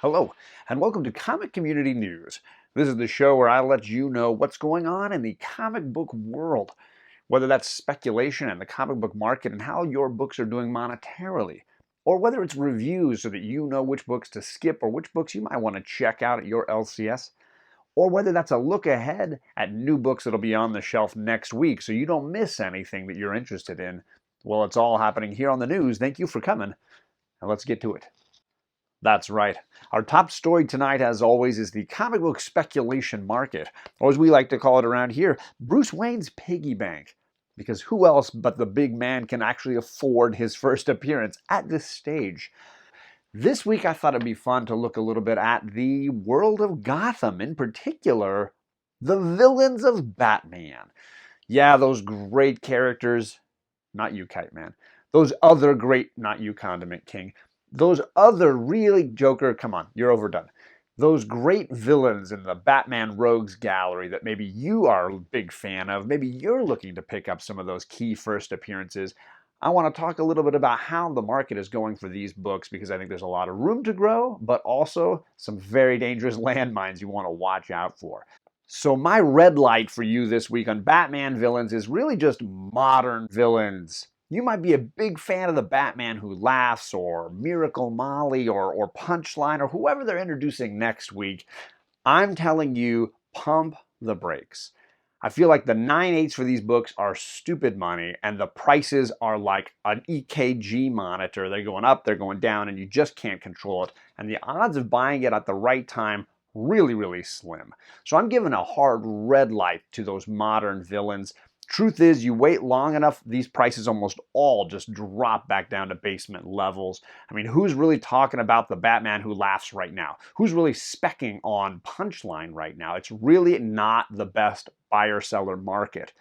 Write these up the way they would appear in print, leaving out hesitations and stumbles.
Hello, and welcome to Comic Community News. This is the show where I let you know what's going on in the comic book world, whether that's speculation in the comic book market and how your books are doing monetarily, or whether it's reviews so that you know which books to skip or which books you might want to check out at your LCS, or whether that's a look ahead at new books that'll be on the shelf next week so you don't miss anything that you're interested in. Well, it's all happening here on the news. Thank you for coming, and let's get to it. That's right. Our top story tonight, as always, is the comic book speculation market, or as we like to call it around here, Bruce Wayne's piggy bank. Because who else but the big man can actually afford his first appearance at this stage? This week I thought it'd be fun to look a little bit at the world of Gotham, in particular, the villains of Batman. Yeah, those great characters, not you, Kite Man. Those other great, not you, Condiment King. Those other really, Joker, come on, you're overdone. Those great villains in the Batman Rogues gallery that maybe you are a big fan of, maybe you're looking to pick up some of those key first appearances. I want to talk a little bit about how the market is going for these books because I think there's a lot of room to grow, but also some very dangerous landmines you want to watch out for. So my red light for you this week on Batman villains is really just modern villains. You might be a big fan of the Batman Who Laughs or Miracle Molly or Punchline or whoever they're introducing next week. I'm telling you, pump the brakes. I feel like the 9/8 for these books are stupid money and the prices are like an EKG monitor. They're going up, they're going down, and you just can't control it. And the odds of buying it at the right time really, really slim. So I'm giving a hard red light to those modern villains. Truth is, you wait long enough, these prices almost all just drop back down to basement levels. I mean, who's really talking about the Batman Who Laughs right now? Who's really specking on Punchline right now? It's really not the best buyer-seller market.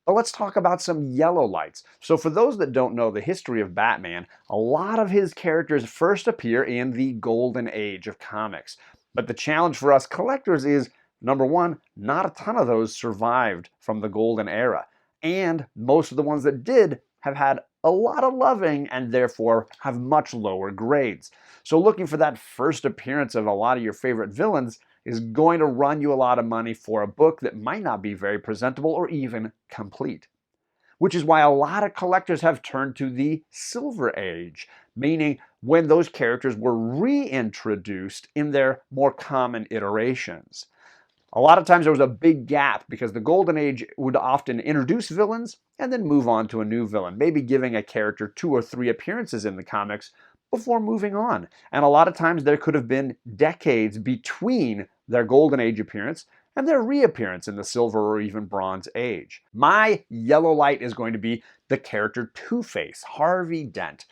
But let's talk about some yellow lights. So for those that don't know the history of Batman, a lot of his characters first appear in the golden age of comics. But the challenge for us collectors is, number one, not a ton of those survived from the golden era. And most of the ones that did have had a lot of loving and therefore have much lower grades. So looking for that first appearance of a lot of your favorite villains is going to run you a lot of money for a book that might not be very presentable or even complete. Which is why a lot of collectors have turned to the Silver Age, meaning when those characters were reintroduced in their more common iterations. A lot of times there was a big gap because the Golden Age would often introduce villains and then move on to a new villain, maybe giving a character 2 or 3 appearances in the comics before moving on. And a lot of times there could have been decades between their Golden Age appearance and their reappearance in the Silver or even Bronze Age. My yellow light is going to be the character Two-Face, Harvey Dent,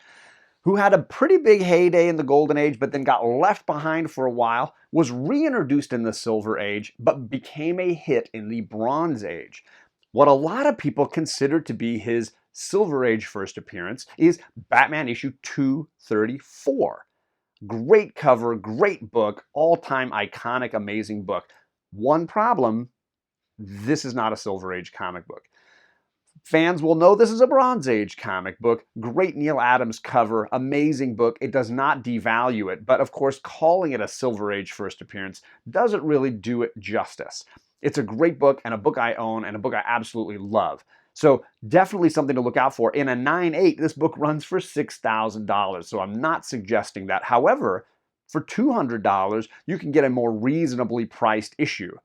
who had a pretty big heyday in the Golden Age but then got left behind for a while, was reintroduced in the Silver Age, but became a hit in the Bronze Age. What a lot of people consider to be his Silver Age first appearance is Batman issue 234. Great cover, great book, all-time iconic, amazing book. One problem, this is not a Silver Age comic book. Fans will know this is a Bronze Age comic book. Great Neil Adams cover, amazing book. It does not devalue it, but of course calling it a Silver Age first appearance doesn't really do it justice. It's a great book and a book I own and a book I absolutely love. So definitely something to look out for. In a 9/8, this book runs for $6,000, so I'm not suggesting that. However, for $200, you can get a more reasonably priced issue.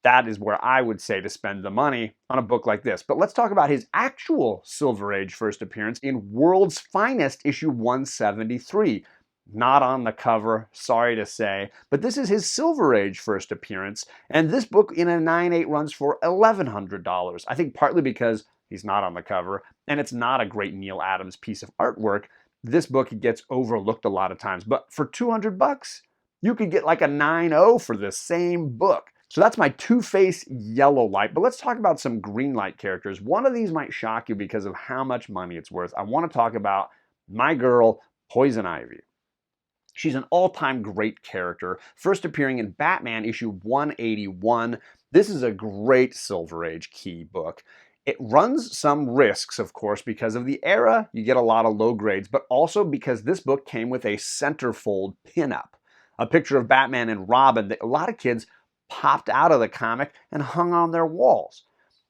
That is where I would say to spend the money on a book like this. But let's talk about his actual Silver Age first appearance in World's Finest issue 173. Not on the cover, sorry to say, but this is his Silver Age first appearance, and this book in a 9/8 runs for $1,100. I think partly because he's not on the cover, and it's not a great Neil Adams piece of artwork. This book gets overlooked a lot of times, but for $200, you could get like a 9.0 for this same book. So that's my Two-Face yellow light, but let's talk about some green light characters. One of these might shock you because of how much money it's worth. I want to talk about my girl, Poison Ivy. She's an all-time great character, first appearing in Batman issue 181. This is a great Silver Age key book. It runs some risks, of course, because of the era. You get a lot of low grades, but also because this book came with a centerfold pinup. A picture of Batman and Robin that a lot of kids popped out of the comic and hung on their walls,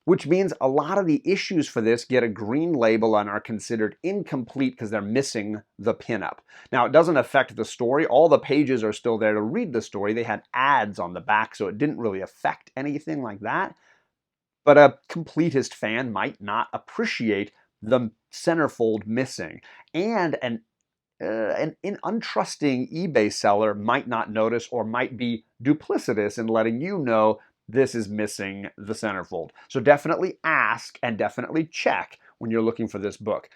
which means a lot of the issues for this get a green label and are considered incomplete because they're missing the pinup. Now, it doesn't affect the story. All the pages are still there to read the story. They had ads on the back, so it didn't really affect anything like that. But a completist fan might not appreciate the centerfold missing. And an untrusting eBay seller might not notice or might be duplicitous in letting you know this is missing the centerfold. So definitely ask and definitely check when you're looking for this book.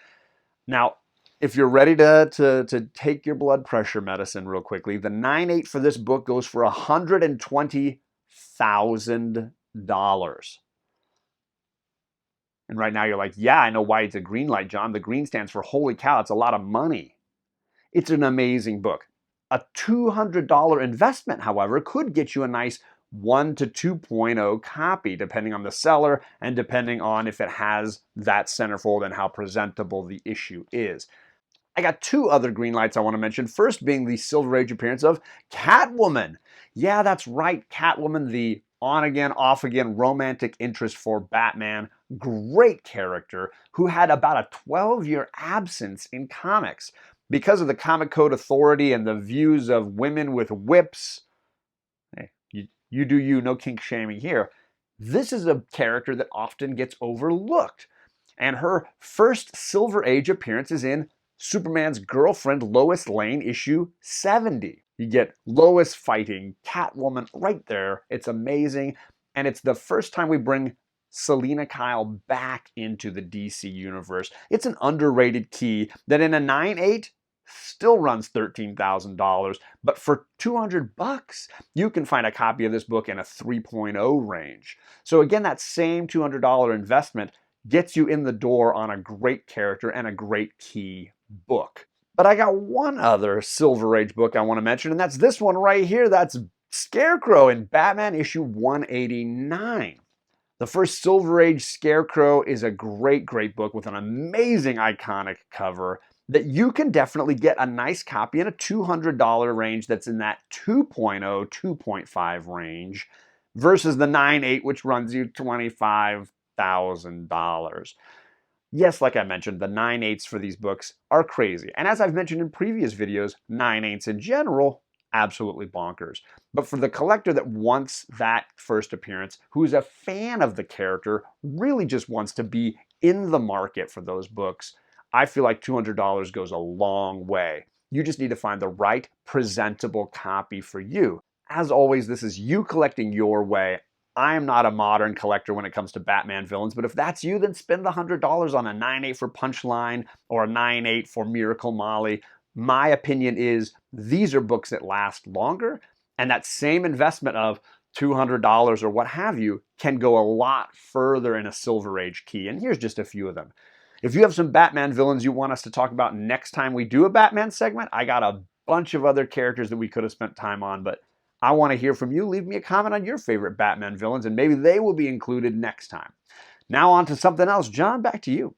Now, if you're ready to take your blood pressure medicine real quickly, the 9.8 for this book goes for $120,000. And right now you're like, yeah, I know why it's a green light, John. The green stands for holy cow, it's a lot of money. It's an amazing book. A $200 investment, however, could get you a nice 1 to 2.0 copy, depending on the seller and depending on if it has that centerfold and how presentable the issue is. I got two other green lights I want to mention. First being the Silver Age appearance of Catwoman. Yeah, that's right, Catwoman, the on-again, off-again romantic interest for Batman. Great character who had about a 12-year absence in comics. Because of the Comic Code Authority and the views of women with whips, hey, you do you, no kink shaming here. This is a character that often gets overlooked. And her first Silver Age appearance is in Superman's girlfriend Lois Lane issue 70. You get Lois fighting Catwoman right there. It's amazing. And it's the first time we bring Selina Kyle back into the DC universe. It's an underrated key that in a 9.8 still runs $13,000, but for $200, you can find a copy of this book in a 3.0 range. So again, that same $200 investment gets you in the door on a great character and a great key book. But I got one other Silver Age book I want to mention, and that's this one right here. That's Scarecrow in Batman issue 189. The first Silver Age Scarecrow is a great, great book with an amazing iconic cover that you can definitely get a nice copy in a $200 range that's in that 2.0, 2.5 range versus the 9.8, which runs you $25,000. Yes, like I mentioned, the 9.8s for these books are crazy. And as I've mentioned in previous videos, 9.8s in general, absolutely bonkers. But for the collector that wants that first appearance, who's a fan of the character, really just wants to be in the market for those books, I feel like $200 goes a long way. You just need to find the right presentable copy for you. As always, this is you collecting your way. I am not a modern collector when it comes to Batman villains, but if that's you, then spend the $100 on a 9.8 for Punchline or a 9.8 for Miracle Molly. My opinion is these are books that last longer, and that same investment of $200 or what have you can go a lot further in a Silver Age key. And here's just a few of them. If you have some Batman villains you want us to talk about next time we do a Batman segment, I got a bunch of other characters that we could have spent time on, but I want to hear from you. Leave me a comment on your favorite Batman villains, and maybe they will be included next time. Now on to something else. John, back to you.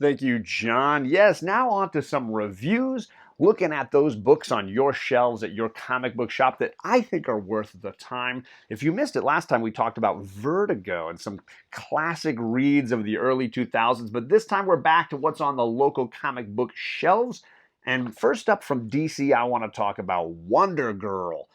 Thank you, John. Yes, now on to some reviews, looking at those books on your shelves at your comic book shop that I think are worth the time. If you missed it last time, we talked about Vertigo and some classic reads of the early 2000s, but this time we're back to what's on the local comic book shelves. And first up from DC, I want to talk about Wonder Girl.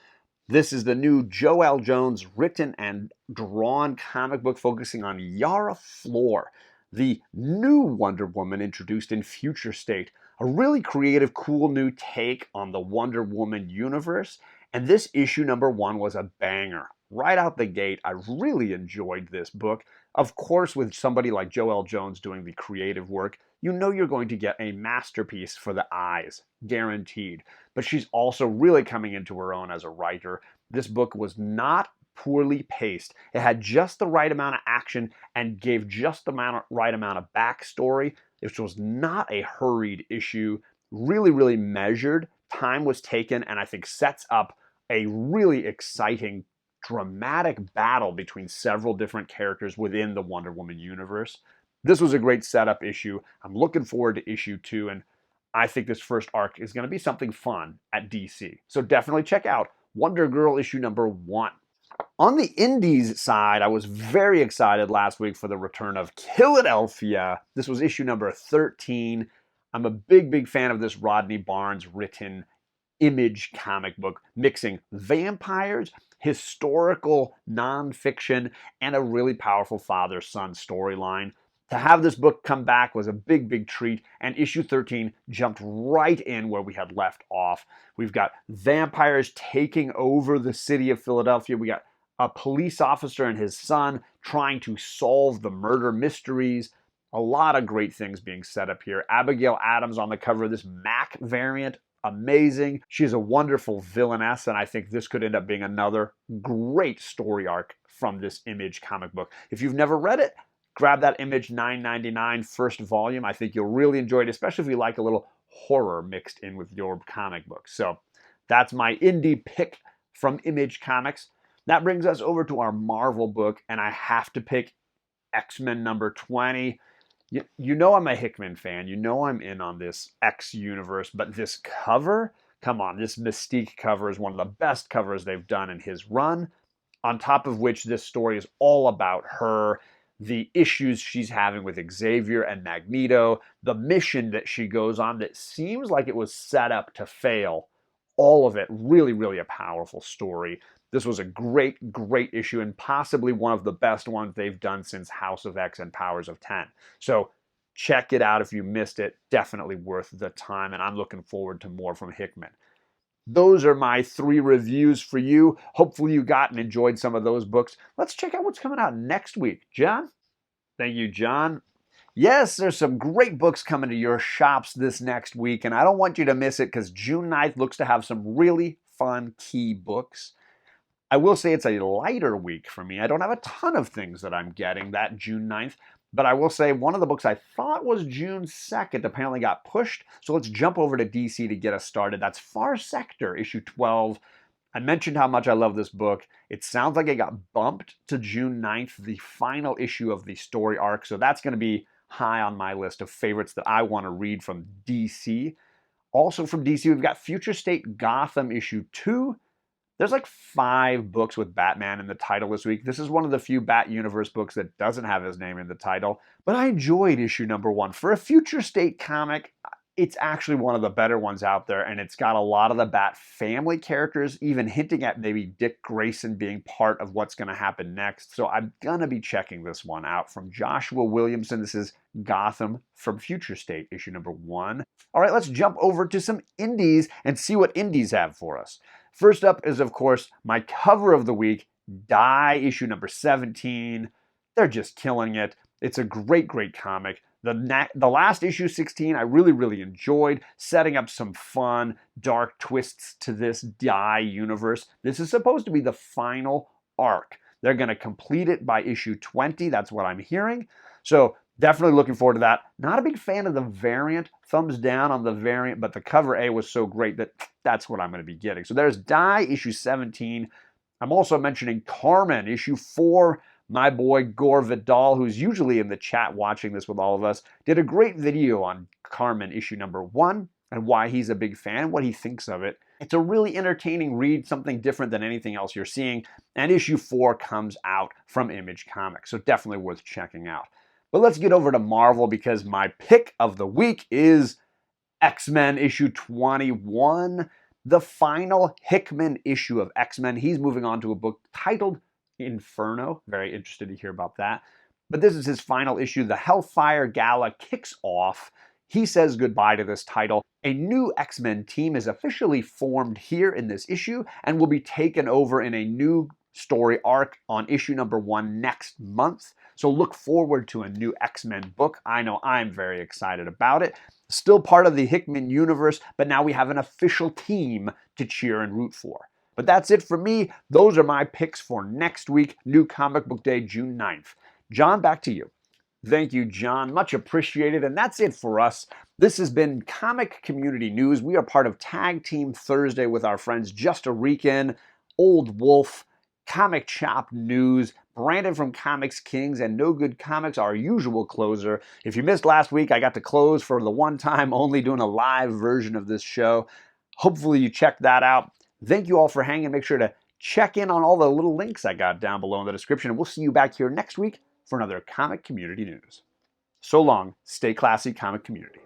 This is the new Joelle Jones written and drawn comic book focusing on Yara Flor, the new Wonder Woman introduced in Future State. A really creative, cool new take on the Wonder Woman universe. And this issue #1 was a banger. Right out the gate, I really enjoyed this book. Of course, with somebody like Joelle Jones doing the creative work, you know you're going to get a masterpiece for the eyes, guaranteed. But she's also really coming into her own as a writer. This book was not poorly paced. It had just the right amount of action and gave just the right amount of backstory. It was not a hurried issue. Really, really measured. Time was taken and I think sets up a really exciting, dramatic battle between several different characters within the Wonder Woman universe. This was a great setup issue. I'm looking forward to issue 2, and I think this first arc is going to be something fun at DC. So definitely check out Wonder Girl issue number 1. On the indies side, I was very excited last week for the return of Philadelphia. This was issue number 13. I'm a big fan of this Rodney Barnes written Image comic book, mixing vampires, historical nonfiction, and a really powerful father-son storyline. To have this book come back was a big treat, and issue 13 jumped right in where we had left off. We've got vampires taking over the city of Philadelphia. We got a police officer and his son trying to solve the murder mysteries. A lot of great things being set up here. Abigail Adams on the cover of this Mac variant. Amazing. She's a wonderful villainess, and I think this could end up being another great story arc from this Image comic book. If you've never read it, grab that Image $9.99 first volume. I think you'll really enjoy it, especially if you like a little horror mixed in with your comic book. So that's my indie pick from Image Comics. That brings us over to our Marvel book, and I have to pick X-Men number 20. You know I'm a Hickman fan. You know I'm in on this X universe, but this cover, come on, this Mystique cover is one of the best covers they've done in his run, on top of which this story is all about her, the issues she's having with Xavier and Magneto, the mission that she goes on that seems like it was set up to fail. All of it really a powerful story. This was a great issue and possibly one of the best ones they've done since House of X and Powers of 10. So check it out if you missed it. Definitely worth the time, and I'm looking forward to more from Hickman. Those are my 3 reviews for you. Hopefully you got and enjoyed some of those books. Let's check out what's coming out next week. John? Thank you, John. Yes, there's some great books coming to your shops this next week, and I don't want you to miss it because June 9th looks to have some really fun key books. I will say it's a lighter week for me. I don't have a ton of things that I'm getting that June 9th, but I will say one of the books I thought was June 2nd apparently got pushed, so let's jump over to DC to get us started. That's Far Sector, issue 12. I mentioned how much I love this book. It sounds like it got bumped to June 9th, the final issue of the story arc, so that's going to be high on my list of favorites that I want to read from DC. Also from DC, we've got Future State Gotham issue 2. There's like 5 books with Batman in the title this week. This is one of the few Bat Universe books that doesn't have his name in the title, but I enjoyed issue number 1. For a Future State comic, it's actually one of the better ones out there, and it's got a lot of the Bat family characters, even hinting at maybe Dick Grayson being part of what's going to happen next. So I'm going to be checking this one out. From Joshua Williamson, this is Gotham from Future State, issue number 1. All right, let's jump over to some indies and see what indies have for us. First up is, of course, my cover of the week, Die, issue number 17. They're just killing it. It's a great comic. The last issue, 16, I really enjoyed, setting up some fun, dark twists to this Die universe. This is supposed to be the final arc. They're going to complete it by issue 20. That's what I'm hearing. So definitely looking forward to that. Not a big fan of the variant. Thumbs down on the variant, but the cover A was so great that that's what I'm going to be getting. So there's Die, issue 17. I'm also mentioning Carmen, issue 4. My boy Gore Vidal, who's usually in the chat watching this with all of us, did a great video on Carmen issue number 1 and why he's a big fan, what he thinks of it. It's a really entertaining read, something different than anything else you're seeing, and issue 4 comes out from Image Comics, so definitely worth checking out. But let's get over to Marvel because my pick of the week is X-Men issue 21, the final Hickman issue of X-Men. He's moving on to a book titled Inferno. Very interested to hear about that. But this is his final issue. The Hellfire Gala kicks off. He says goodbye to this title. A new X-Men team is officially formed here in this issue and will be taken over in a new story arc on issue number 1 next month. So look forward to a new X-Men book. I know I'm very excited about it. Still part of the Hickman universe, but now we have an official team to cheer and root for. But that's it for me. Those are my picks for next week, New Comic Book Day, June 9th. John, back to you. Thank you, John. Much appreciated. And that's it for us. This has been Comic Community News. We are part of Tag Team Thursday with our friends Just a Rican, Old Wolf, Comic Chop News, Brandon from ComixKings, and KnowGood Comics, our usual closer. If you missed last week, I got to close for the one time only doing a live version of this show. Hopefully you checked that out. Thank you all for hanging. Make sure to check in on all the little links I got down below in the description, and we'll see you back here next week for another Comic Community News. So long, stay classy, comic community.